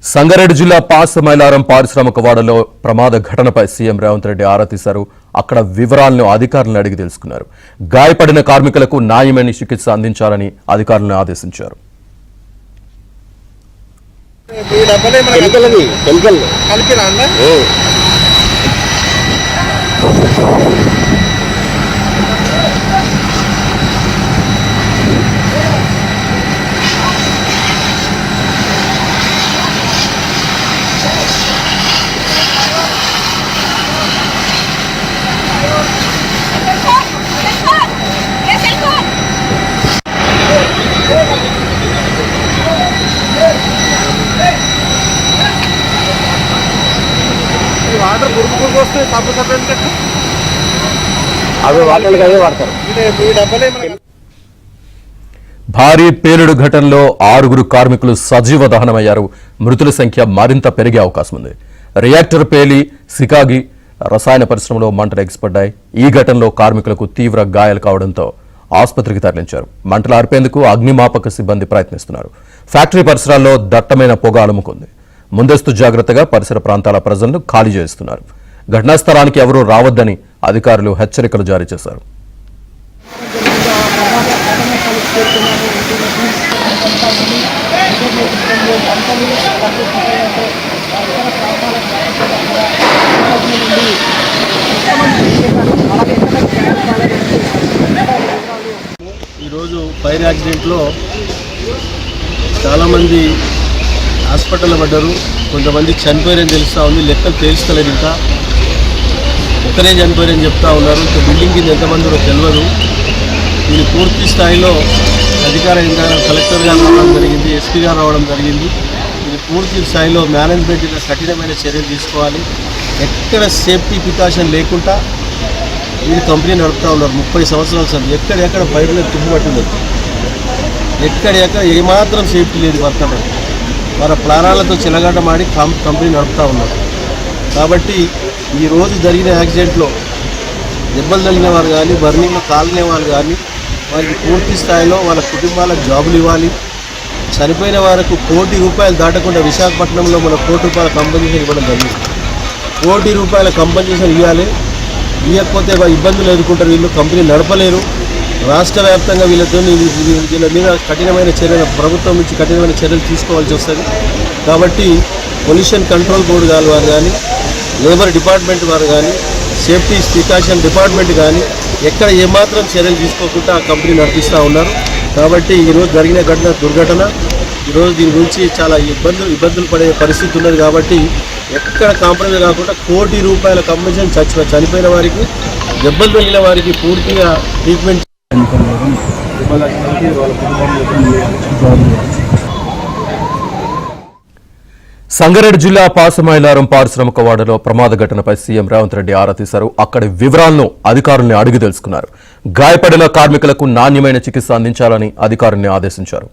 సంగారెడ్డి జిల్లా పాసమైలారం పారిశ్రామిక వాడలో ప్రమాద ఘటనపై సీఎం రేవంత్ రెడ్డి ఆరా తీశారు. అక్కడ వివరాలను అధికారులను అడిగి తెలుసుకున్నారు. గాయపడిన కార్మికులకు న్యాయమైన చికిత్స అందించాలని అధికారులను ఆదేశించారు. వాటర్ గురుకు వస్తే తప్పు తప్పేందుకు అవి వాటర్లు అదే వాడతారు. భారీ పేలుడు ఘటనలో 6 కార్మికులు సజీవ దహనమయ్యారు. మృతుల సంఖ్య మరింత పెరిగే అవకాశం ఉంది. రియాక్టర్ పేలి సికాగి రసాయన పరిశ్రమలో మంటలు ఎగిసిపడ్డాయి. ఈ ఘటనలో కార్మికులకు తీవ్ర గాయాలు కావడంతో ఆసుపత్రికి తరలించారు. మంటలు ఆర్పేందుకు అగ్నిమాపక సిబ్బంది ప్రయత్నిస్తున్నారు. ఫ్యాక్టరీ పరిసరాల్లో దట్టమైన పొగ అలుముకుంది. ముందస్తు జాగ్రత్తగా పరిసర ప్రాంతాల ప్రజలను ఖాళీ చేస్తున్నారు. ఘటనా స్థలానికి ఎవరూ రావద్దని అధికారులు హెచ్చరికలు జారీ చేశారు. ఈరోజు ఫైర్ యాక్సిడెంట్లో చాలామంది హాస్పిటల్లో పడ్డారు. కొంతమంది చనిపోయారని తెలుస్తూ ఉంది. లెక్కలు తేల్చలేదు. ఇంకా ఒక్కరే చనిపోయారని చెప్తా ఉన్నారు. ఇంకా బిల్డింగ్ కింద ఎంతమంది తెలియదు. దీన్ని పూర్తి స్థాయిలో అధికార యంత్రాంగం కలెక్టర్ గారు రావడం జరిగింది, ఎస్పీ గారు రావడం జరిగింది. ఇది పూర్తి స్థాయిలో మేనేజ్మెంట్ కఠినమైన చర్యలు తీసుకోవాలి. ఎక్కడ సేఫ్టీ ప్రికాషన్ లేకుండా వీళ్ళు కంపెనీ నడుపుతూ ఉన్నారు. 30 సంవత్సరాల సార్ ఎక్కడెక్కడ బయట తుమ్ముపట్టింది. ఎక్కడెక్కడ ఏమాత్రం సేఫ్టీ లేదు. వర్తమానం వాళ్ళ ప్రాణాలతో చిలగాటమాడి కంపెనీ నడుపుతూ ఉన్నారు. కాబట్టి ఈరోజు జరిగిన యాక్సిడెంట్లో దెబ్బలు తగిలిన వారు కానీ, బర్నింగ్లో కాలిన వాళ్ళు కానీ వారికి పూర్తి స్థాయిలో వాళ్ళ కుటుంబాలకు జాబులు ఇవ్వాలి. చనిపోయిన వారికి ₹1 కోటి దాటకుండా విశాఖపట్నంలో మన ₹1 కోటి కంపెనీషన్ ఇవ్వడం జరిగింది. ₹1 కోటి కంపెనీషన్ ఇవ్వాలి. ఇవ్వకపోతే ఇబ్బందులు ఎదుర్కొంటారు. వీళ్ళు కంపెనీ నడపలేరు. రాష్ట్ర వ్యాప్తంగా వీళ్ళ మీద కఠినమైన చర్యలు ప్రభుత్వం నుంచి కఠినమైన చర్యలు తీసుకోవాల్సి వస్తుంది. కాబట్టి పొల్యూషన్ కంట్రోల్ బోర్డు వారు కానీ, లేబర్ డిపార్ట్మెంట్ వారు కానీ, సేఫ్టీ ప్రికాషన్ డిపార్ట్మెంట్ కానీ ఎక్కడ ఏమాత్రం చర్యలు తీసుకోకుండా ఆ కంపెనీ నడిపిస్తూ ఉన్నారు. కాబట్టి ఈరోజు జరిగిన దుర్ఘటన ఈరోజు దీని గురించి చాలా ఇబ్బందులు పడే పరిస్థితి ఉన్నది. కాబట్టి ఎక్కడ కాంప్రమైజ్ కాకుండా ₹1 కోటి కంపెన్సేషన్ చనిపోయిన వారికి, దెబ్బలు తగిలిన వారికి పూర్తిగా ట్రీట్మెంట్. సంగారెడ్డి జిల్లా పాసమైలారం పారిశ్రామిక వాడలో ప్రమాద ఘటనపై సీఎం రేవంత్ రెడ్డి ఆరా తీశారు. అక్కడి వివరాలను అధికారుల్ని అడిగి తెలుసుకున్నారు. గాయపడిన కార్మికులకు నాణ్యమైన చికిత్స అందించాలని అధికారుల్ని ఆదేశించారు.